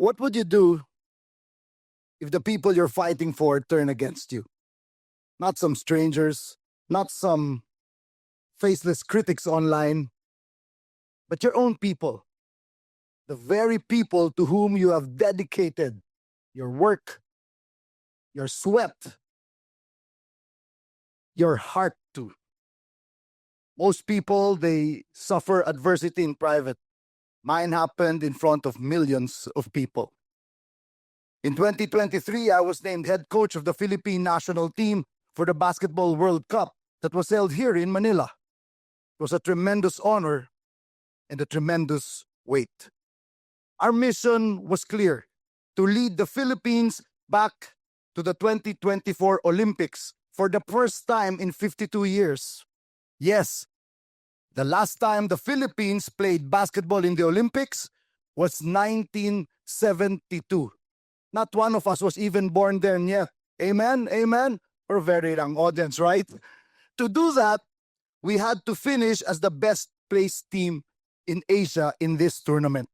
What would you do if the people you're fighting for turn against you? Not some strangers, not some faceless critics online, but your own people. The very people to whom you have dedicated your work, your sweat, your heart to. Most people, they suffer adversity in private. Mine happened in front of millions of people. In 2023, I was named head coach of the Philippine national team for the Basketball World Cup that was held here in Manila. It was a tremendous honor and a tremendous weight. Our mission was clear: to lead the Philippines back to the 2024 Olympics for the first time in 52 years. Yes, the last time the Philippines played basketball in the Olympics was 1972. Not one of us was even born then yet. Amen? Amen? We're a very young audience, right? To do that, we had to finish as the best placed team in Asia in this tournament.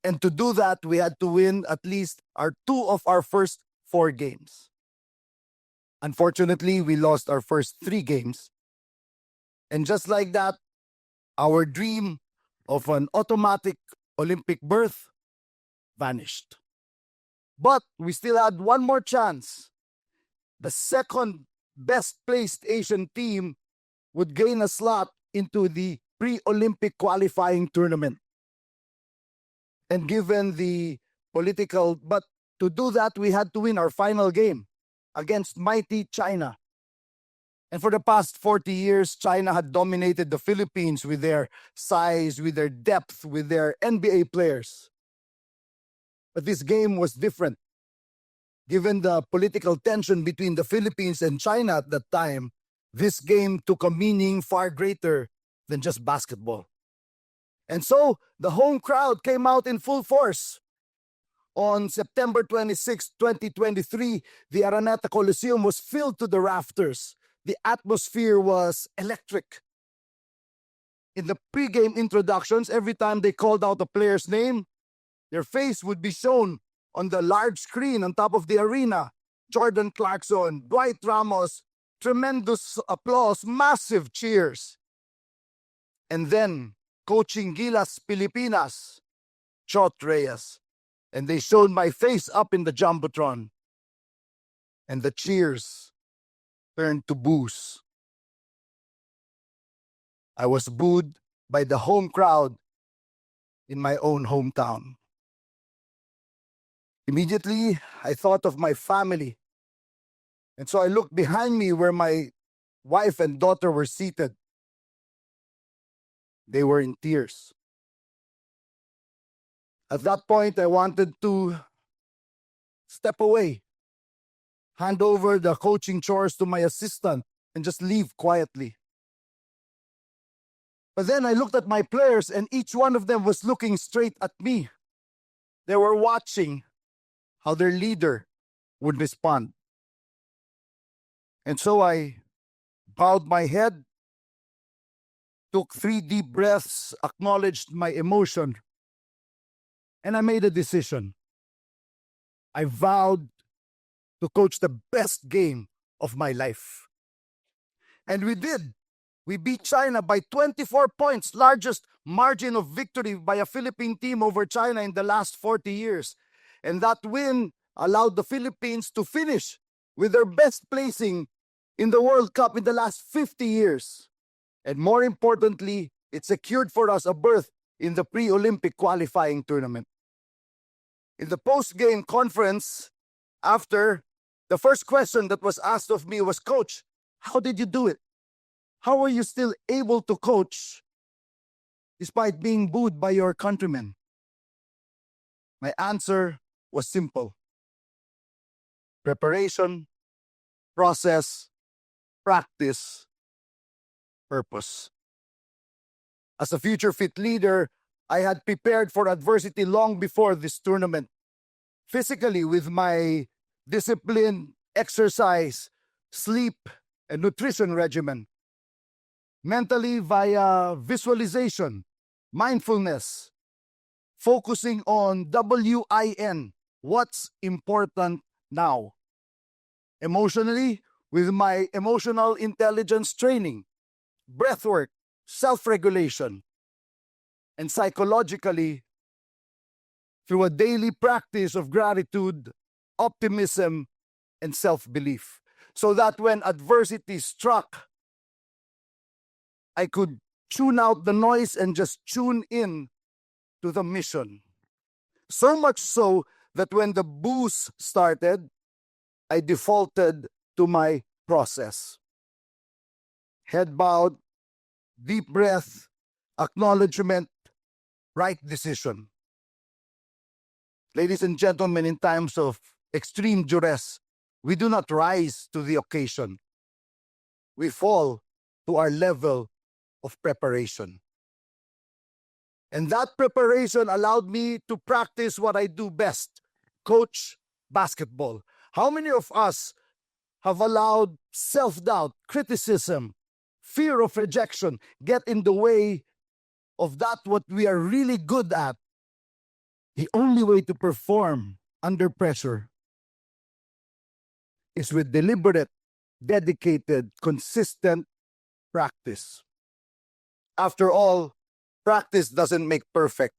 And to do that, we had to win at least two of our first 4 games. Unfortunately, we lost our first 3 games. And just like that, our dream of an automatic Olympic berth vanished. But we still had one more chance. The second best placed Asian team would gain a slot into the pre-Olympic qualifying tournament. And given the but to do that, we had to win our final game against mighty China. And for the past 40 years, China had dominated the Philippines with their size, with their depth, with their NBA players. But this game was different. Given the political tension between the Philippines and China at that time, this game took a meaning far greater than just basketball. And so, the home crowd came out in full force. On September 26, 2023, the Araneta Coliseum was filled to the rafters. The atmosphere was electric. In the pre-game introductions, every time they called out a player's name, their face would be shown on the large screen on top of the arena. Jordan Clarkson, Dwight Ramos, tremendous applause, massive cheers. And then, coaching Gilas Pilipinas, Chot Reyes. And they showed my face up in the Jumbotron. And the cheers turned to boos. I was booed by the home crowd in my own hometown. Immediately, I thought of my family. And so I looked behind me where my wife and daughter were seated. They were in tears. At that point, I wanted to step away, hand over the coaching chores to my assistant, and just leave quietly. But then I looked at my players, and each one of them was looking straight at me. They were watching how their leader would respond. And so I bowed my head, took 3 deep breaths, acknowledged my emotion, and I made a decision. I vowed to coach the best game of my life. And we did. We beat China by 24 points, largest margin of victory by a Philippine team over China in the last 40 years. And that win allowed the Philippines to finish with their best placing in the World Cup in the last 50 years. And more importantly, it secured for us a berth in the pre-Olympic qualifying tournament. In the post-game conference, after, the first question that was asked of me was, "Coach, how did you do it? How are you still able to coach despite being booed by your countrymen?" My answer was simple: preparation, process, practice, purpose. As a future fit leader, I had prepared for adversity long before this tournament. Physically, with my discipline, exercise, sleep, and nutrition regimen. Mentally, via visualization, mindfulness, focusing on WIN, what's important now. Emotionally, with my emotional intelligence training, breathwork, self-regulation, and psychologically, through a daily practice of gratitude, optimism, and self-belief, so that when adversity struck, I could tune out the noise and just tune in to the mission. So much so that when the boost started, I defaulted to my process. Head bowed, deep breath, acknowledgement, right decision. Ladies and gentlemen, in times of extreme duress, we do not rise to the occasion. We fall to our level of preparation. And that preparation allowed me to practice what I do best, coach basketball. How many of us have allowed self-doubt, criticism, fear of rejection get in the way of that what we are really good at? The only way to perform under pressure is with deliberate, dedicated, consistent practice. After all, practice doesn't make perfect.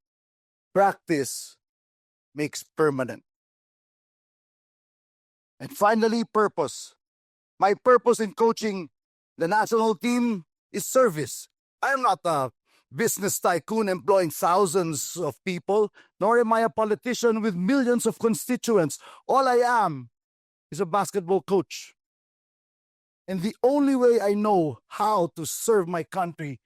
Practice makes permanent. And finally, purpose. My purpose in coaching the national team is service. I am not a business tycoon employing thousands of people, nor am I a politician with millions of constituents. All I am is a basketball coach. And the only way I know how to serve my country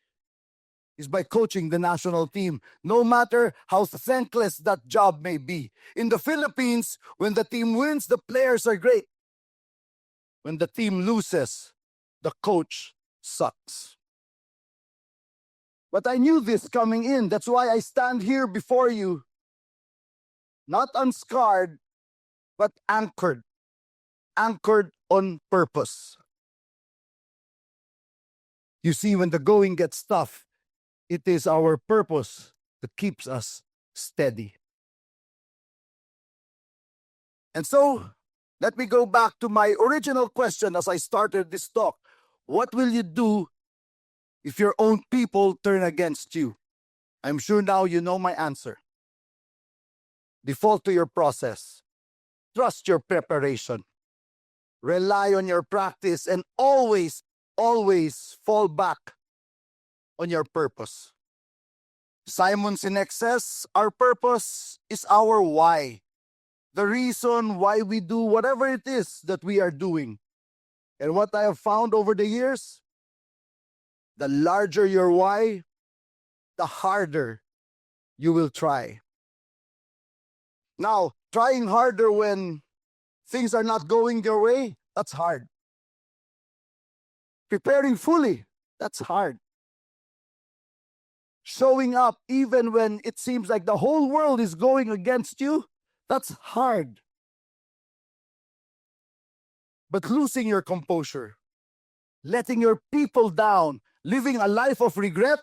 is by coaching the national team, no matter how thankless that job may be. In the Philippines, when the team wins, the players are great. When the team loses, the coach sucks. But I knew this coming in. That's why I stand here before you, not unscarred, but anchored on purpose. You see, when the going gets tough, it is our purpose that keeps us steady. And so, let me go back to my original question as I started this talk. What will you do if your own people turn against you? I'm sure now you know my answer. Default to your process. Trust your preparation. Rely on your practice and always fall back on your purpose. Simon Sinek says, our purpose is our why. The reason why we do whatever it is that we are doing. And what I have found over the years, the larger your why, the harder you will try. Now, trying harder when things are not going your way, that's hard. Preparing fully, that's hard. Showing up even when it seems like the whole world is going against you, that's hard. But losing your composure, letting your people down, living a life of regret,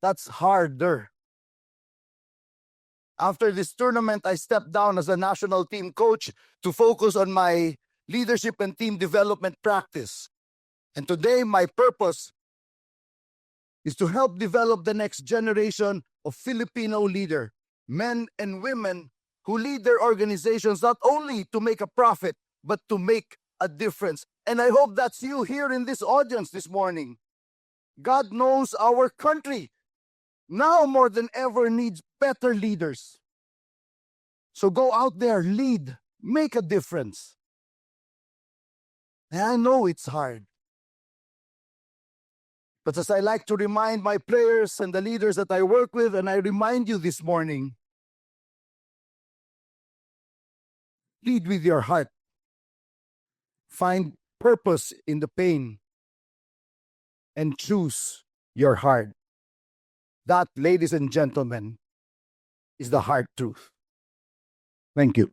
that's harder. After this tournament, I stepped down as a national team coach to focus on my leadership and team development practice. And today, my purpose is to help develop the next generation of Filipino leaders, men and women who lead their organizations not only to make a profit, but to make a difference. And I hope that's you here in this audience this morning. God knows our country now more than ever needs better leaders. So go out there, lead, make a difference. And I know it's hard. But as I like to remind my players and the leaders that I work with, and I remind you this morning, lead with your heart. Find purpose in the pain and choose your heart. That, ladies and gentlemen, is the hard truth. Thank you.